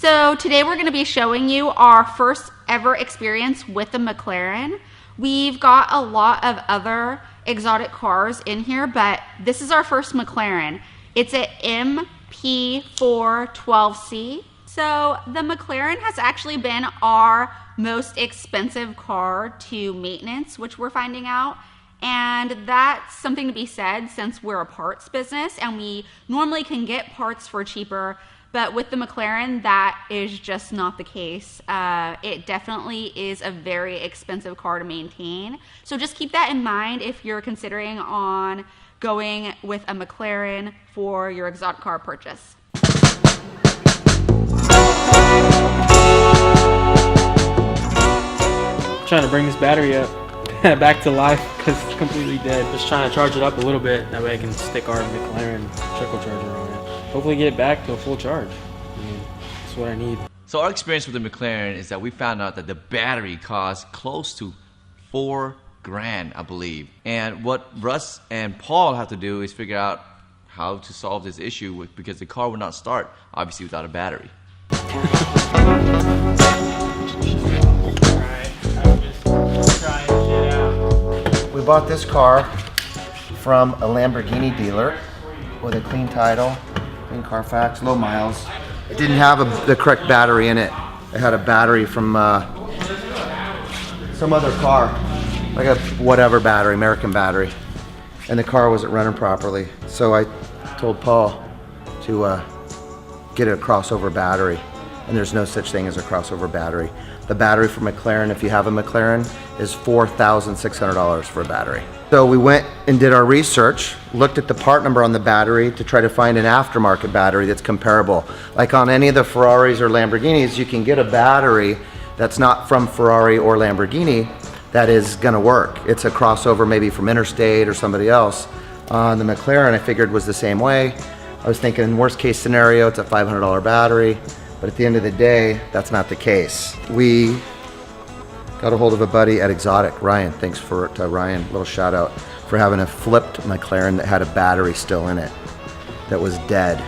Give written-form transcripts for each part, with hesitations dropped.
So today we're going to be showing you our first ever experience with the Mclaren. We've got a lot of other exotic cars in here, but this is our first Mclaren. It's a MP412C. So the Mclaren has actually been our most expensive car to maintenance, which we're finding out. And that's something to be said since we're a parts business and we normally can get parts for cheaper. But with the Mclaren, that is just not the case. It definitely is a very expensive car to maintain. So just keep that in mind if you're considering on going with a Mclaren for your exotic car purchase. Trying to bring this battery up back to life because it's completely dead. Just trying to charge it up a little bit. That way I can stick our Mclaren trickle charger on it. Hopefully get it back to a full charge. I mean, that's what I need. So our experience with the Mclaren is that we found out that the battery costs close to $4,000, I believe. And what Russ and Paul have to do is figure out how to solve this issue because the car will not start, obviously, without a battery. We bought this car from a Lamborghini dealer with a clean title, clean Carfax, low miles. It didn't have the correct battery in it. It had a battery from some other car, like a whatever battery, American battery. And the car wasn't running properly. So I told Paul to get a crossover battery. And there's no such thing as a crossover battery. The battery for Mclaren, if you have a Mclaren, is $4,600 for a battery. So we went and did our research, looked at the part number on the battery to try to find an aftermarket battery that's comparable. Like on any of the Ferraris or Lamborghinis, you can get a battery that's not from Ferrari or Lamborghini that is gonna work. It's a crossover maybe from Interstate or somebody else. The Mclaren I figured was the same way. I was thinking worst case scenario, it's a $500 battery. But at the end of the day, that's not the case. We got a hold of a buddy at Exotic, Ryan. Thanks to Ryan, little shout out, for having a flipped Mclaren that had a battery still in it that was dead.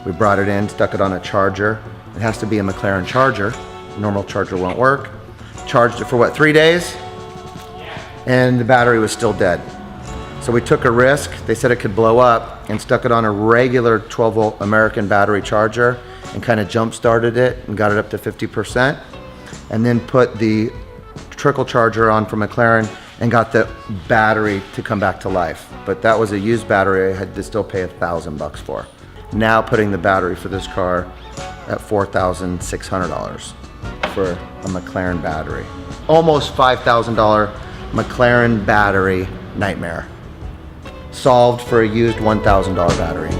We brought it in, stuck it on a charger. It has to be a Mclaren charger. Normal charger won't work. Charged it for what, 3 days? And the battery was still dead. So we took a risk. They said it could blow up and stuck it on a regular 12-volt American battery charger and kind of jump-started it and got it up to 50%, and then put the trickle charger on from Mclaren and got the battery to come back to life. But that was a used battery I had to still pay $1,000 for. Now putting the battery for this car at $4,600 for a Mclaren battery. Almost $5,000 Mclaren battery nightmare. Solved for a used $1,000 battery.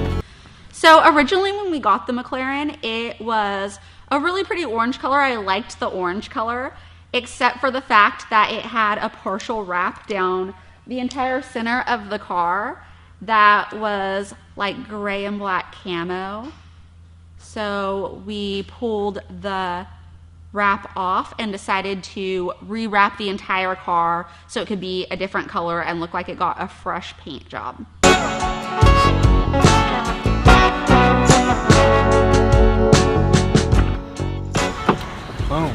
So originally when we got the Mclaren, it was a really pretty orange color. I liked the orange color, except for the fact that it had a partial wrap down the entire center of the car that was like gray and black camo. So we pulled the wrap off and decided to rewrap the entire car so it could be a different color and look like it got a fresh paint job. Boom.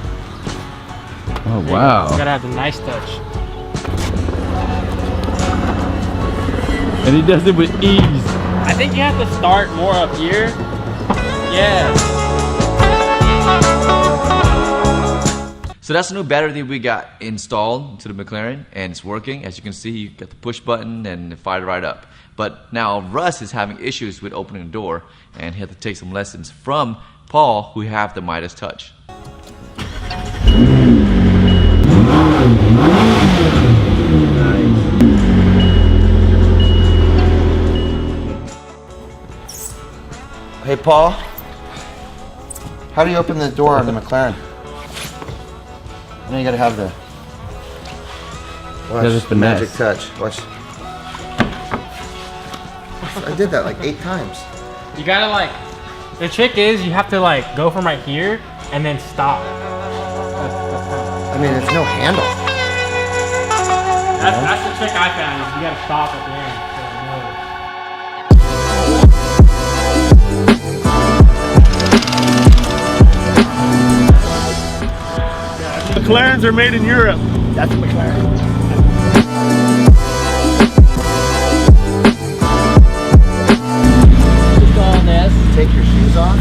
Oh, wow. You gotta have the nice touch. And he does it with ease. I think you have to start more up here. Yeah. So that's the new battery that we got installed to the Mclaren, and it's working. As you can see, you got the push button and it fired right up. But now Russ is having issues with opening the door, and he had to take some lessons from Paul, who have the Midas touch. Hey Paul, how do you open the door on the Mclaren? I know you gotta have the magic touch. Watch. I did that like 8 times. You gotta like, the trick is you have to like go from right here and then stop. I mean, it's no handle. That's the trick I found, is you gotta stop at the end. So McLarens are made in Europe. That's a McLaren. On this. Take your shoes off.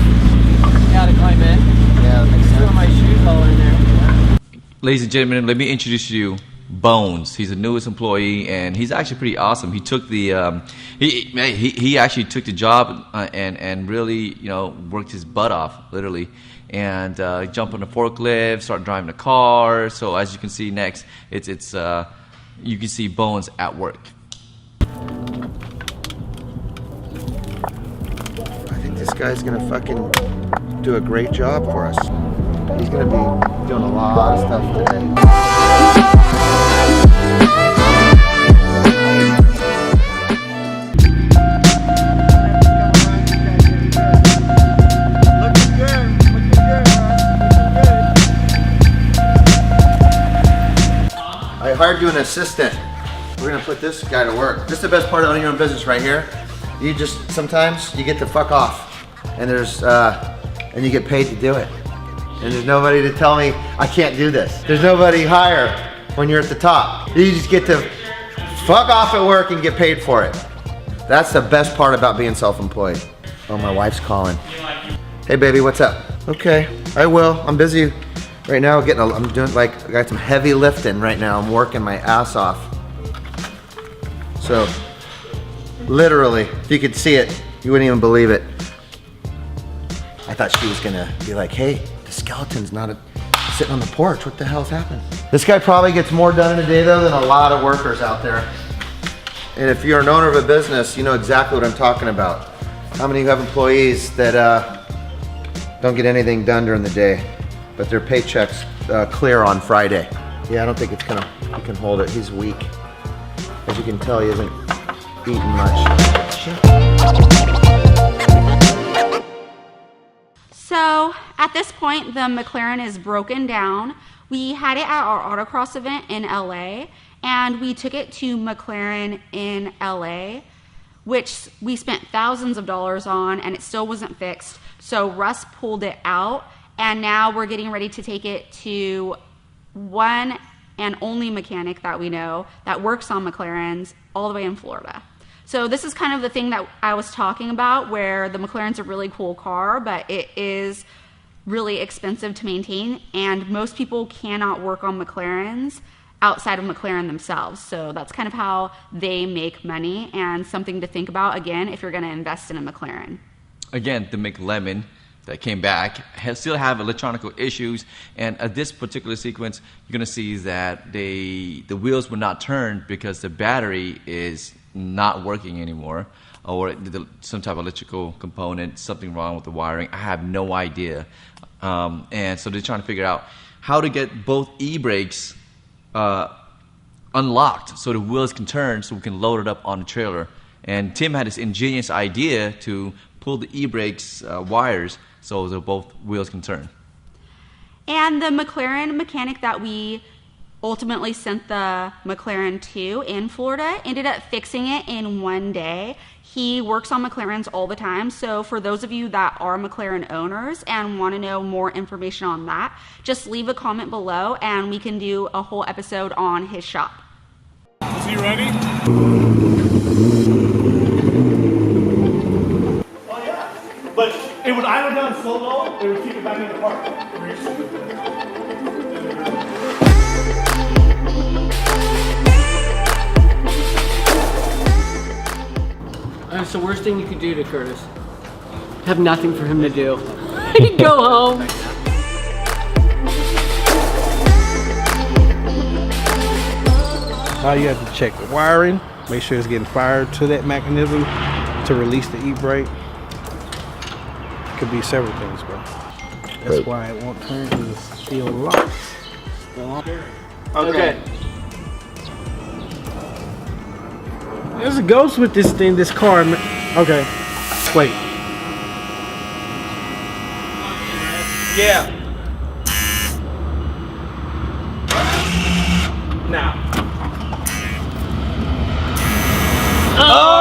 Gotta climb in. Yeah, that makes sense. Throw my shoes all in there. Ladies and gentlemen, let me introduce you to Bones. He's the newest employee, and he's actually pretty awesome. He took the he actually took the job and really worked his butt off, literally, and jumped on the forklift, started driving the car. So as you can see next, it's you can see Bones at work. I think this guy's gonna fucking do a great job for us. He's gonna be doing a lot of stuff today. I hired you an assistant. We're gonna put this guy to work. This is the best part of owning your own business right here. You just, sometimes you get to fuck off, and and you get paid to do it. And there's nobody to tell me I can't do this. There's nobody higher when you're at the top. You just get to fuck off at work and get paid for it. That's the best part about being self-employed. Oh, my wife's calling. Hey baby, what's up? Okay, I will. I'm busy right now I'm doing I got some heavy lifting right now. I'm working my ass off. So, literally, if you could see it, you wouldn't even believe it. I thought she was gonna be like, hey, the skeleton's not sitting on the porch. What the hell's happened? This guy probably gets more done in a day though than a lot of workers out there. And if you're an owner of a business, you know exactly what I'm talking about. How many of you have employees that don't get anything done during the day, but their paychecks clear on Friday? Yeah, I don't think he can hold it. He's weak. As you can tell, he hasn't eaten much. So at this point, the McLaren is broken down. We had it at our autocross event in LA, and we took it to Mclaren in LA, which we spent thousands of dollars on, and it still wasn't fixed. So Russ pulled it out, and now we're getting ready to take it to one and only mechanic that we know that works on McLarens all the way in Florida. So this is kind of the thing that I was talking about, where the McLaren's a really cool car, but it is really expensive to maintain, and most people cannot work on McLarens outside of McLaren themselves. So that's kind of how they make money, and something to think about, again, if you're gonna invest in a McLaren. Again, the Mclemon that came back still have electronic issues, and at this particular sequence, you're gonna see that the wheels will not turn because the battery is not working anymore, or some type of electrical component, something wrong with the wiring. I have no idea. And so they're trying to figure out how to get both e-brakes unlocked so the wheels can turn, so we can load it up on the trailer. And Tim had this ingenious idea to pull the e-brakes wires so that both wheels can turn. And the McLaren mechanic that we ultimately sent the McLaren to in Florida ended up fixing it in one day. He works on McLarens all the time, so for those of you that are McLaren owners and want to know more information on that, just leave a comment below and we can do a whole episode on his shop. Is he ready? Oh yeah, but it would idle down so low, it would keep it back in the park. That's the worst thing you could do to Curtis. Have nothing for him to do. He'd go home. You have to check the wiring, make sure it's getting fired to that mechanism to release the e-brake. Could be several things, bro. That's why it won't turn, because it's still locked. Okay. There's a ghost with this thing, this car. Okay, wait. Yeah. Now. Oh!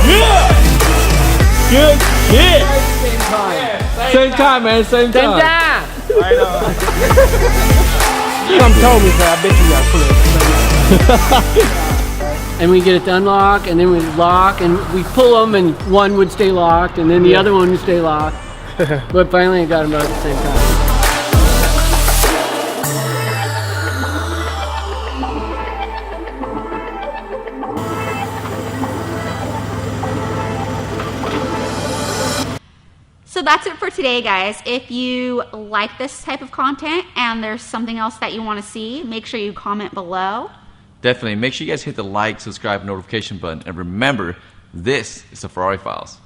Yeah! Good shit! Same time, man. Same time. Right on. Come told me, so I bet you got clips. And we get it to unlock, and then we lock, and we pull them, and one would stay locked, and then the other one would stay locked. But finally, I got them both at the same time. So that's it for today, guys. If you like this type of content and there's something else that you want to see, make sure you comment below. Definitely. Make sure you guys hit the like, subscribe, notification button. And remember, this is the Ferrari Files.